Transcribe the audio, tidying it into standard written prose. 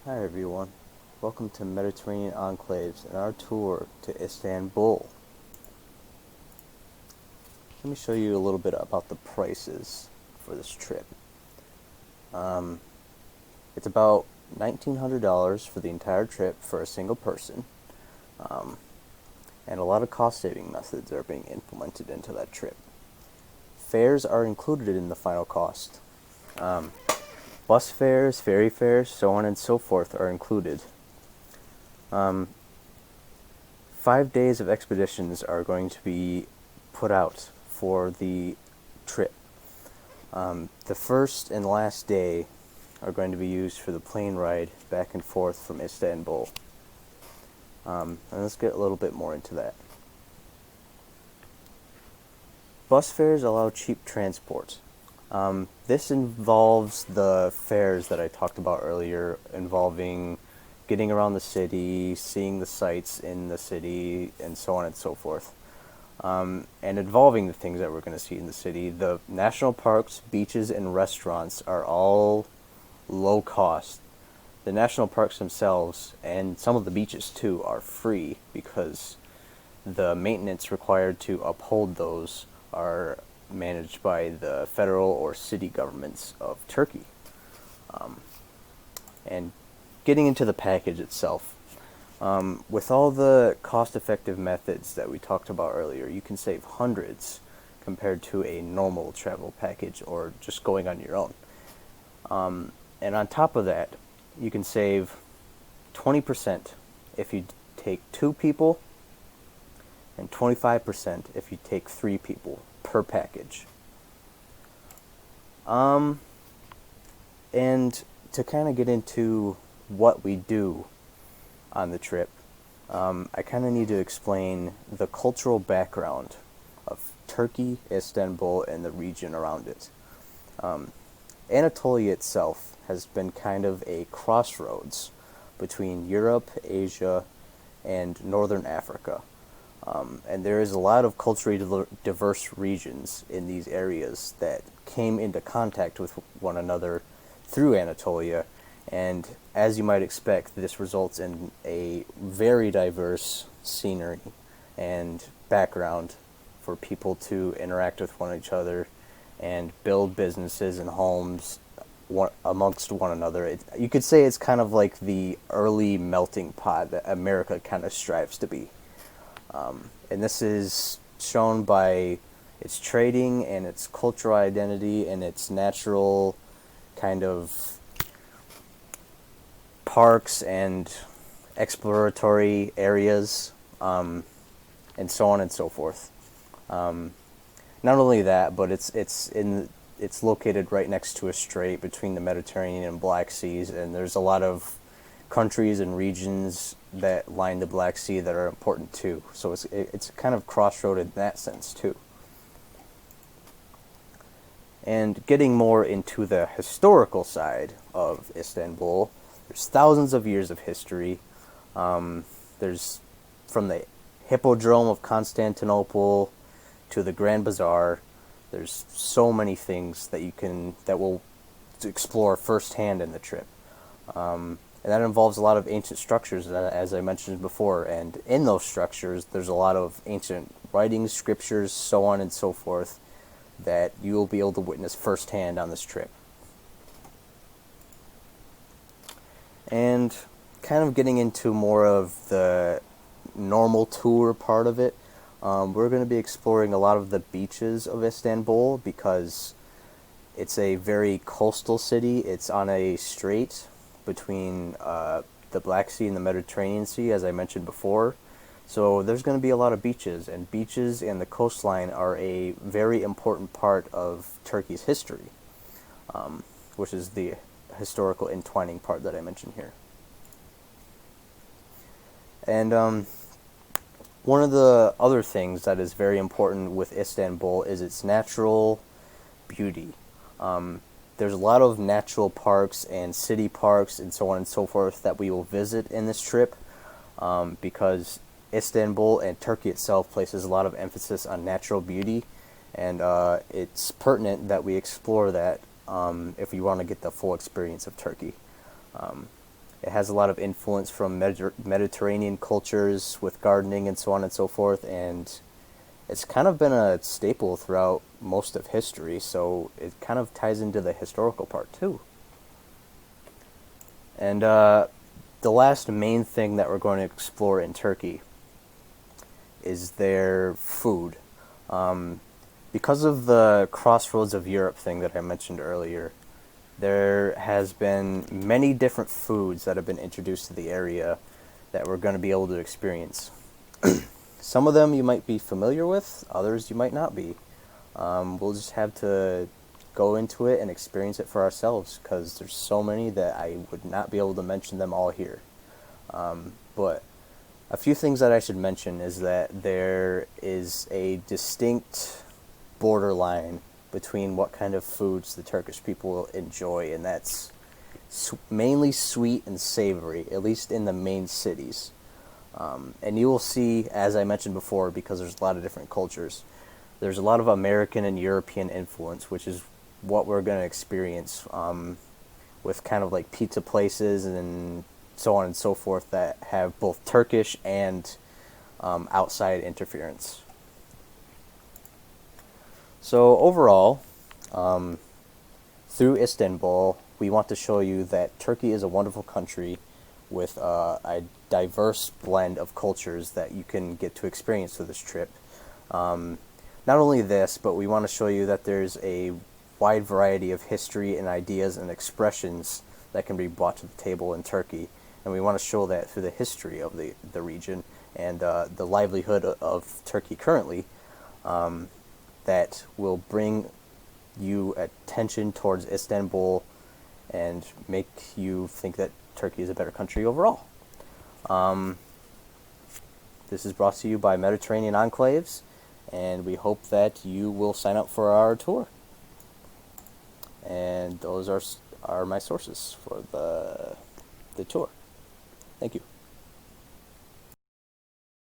Hi everyone, welcome to Mediterranean Enclaves and our tour to Istanbul. Let me show you a little bit about the prices for this trip. Um, it's about $1,900 for the entire trip for a single person, um, and a lot of cost-saving methods are being implemented into that trip. Fares are included in the final cost. Um, Bus fares, ferry fares, so on and so forth are included. Um, 5 days of expeditions are going to be put out for the trip. The first and last day are going to be used for the plane ride back and forth from Istanbul. And let's get a little bit more into that. Bus fares allow cheap transport. This involves the fares that I talked about earlier, involving getting around the city, seeing the sights in the city, and so on and so forth. And involving the things that we're going to see in the city. The national parks, beaches, and restaurants are all low cost. The national parks themselves, and some of the beaches too, are free because the maintenance required to uphold those are managed by the federal or city governments of Turkey. And getting into the package itself, with all the cost-effective methods that we talked about earlier, you can save hundreds compared to a normal travel package or just going on your own. And on top of that, you can save 20% if you take two people and 25% if you take three people per package. And to kind of get into what we do on the trip, I kind of need to explain the cultural background of Turkey, Istanbul, and the region around it. Anatolia itself has been kind of a crossroads between Europe, Asia, and Northern Africa. And there is a lot of culturally diverse regions in these areas that came into contact with one another through Anatolia, and as you might expect, this results in a very diverse scenery and background for people to interact with one each other and build businesses and homes amongst one another. You could say it's kind of like the early melting pot that America kind of strives to be. And this is shown by its trading and its cultural identity and its natural kind of parks and exploratory areas, and so on and so forth. Not only that, but it's located right next to a strait between the Mediterranean and Black Seas, and there's a lot of countries and regions that line the Black Sea that are important too. So it's kind of crossroad in that sense too. And getting more into the historical side of Istanbul, there's thousands of years of history. There's from the Hippodrome of Constantinople to the Grand Bazaar. There's so many things that we'll explore firsthand in the trip. And that involves a lot of ancient structures, as I mentioned before. And in those structures, there's a lot of ancient writings, scriptures, so on and so forth, that you will be able to witness firsthand on this trip. And kind of getting into more of the normal tour part of it, we're going to be exploring a lot of the beaches of Istanbul because it's a very coastal city. It's on a strait between the Black Sea and the Mediterranean Sea, as I mentioned before. So there's going to be a lot of beaches, and beaches and the coastline are a very important part of Turkey's history, which is the historical entwining part that I mentioned here. And one of the other things that is very important with Istanbul is its natural beauty. There's a lot of natural parks and city parks and so on and so forth that we will visit in this trip, because Istanbul and Turkey itself places a lot of emphasis on natural beauty, and it's pertinent that we explore that if we want to get the full experience of Turkey. It has a lot of influence from Mediterranean cultures with gardening and so on and so forth, and it's kind of been a staple throughout most of history, so it kind of ties into the historical part too. And the last main thing that we're going to explore in Turkey is their food. Um, because of the crossroads of Europe thing that I mentioned earlier, there has been many different foods that have been introduced to the area that we're going to be able to experience. Some of them you might be familiar with, others you might not be. We'll just have to go into it and experience it for ourselves because there's so many that I would not be able to mention them all here. But a few things that I should mention is that there is a distinct borderline between what kind of foods the Turkish people enjoy, and that's mainly sweet and savory, at least in the main cities. And you will see, as I mentioned before, because there's a lot of different cultures, there's a lot of American and European influence, which is what we're going to experience with kind of like pizza places and so on and so forth that have both Turkish and outside interference. So overall, through Istanbul, we want to show you that Turkey is a wonderful country with a diverse blend of cultures that you can get to experience through this trip. Not only this, but we want to show you that there's a wide variety of history and ideas and expressions that can be brought to the table in Turkey. And we want to show that through the history of the region and the livelihood of Turkey currently, that will bring you attention towards Istanbul and make you think that Turkey is a better country overall. This is brought to you by Mediterranean Enclaves, and we hope that you will sign up for our tour. And those are my sources for the tour. Thank you.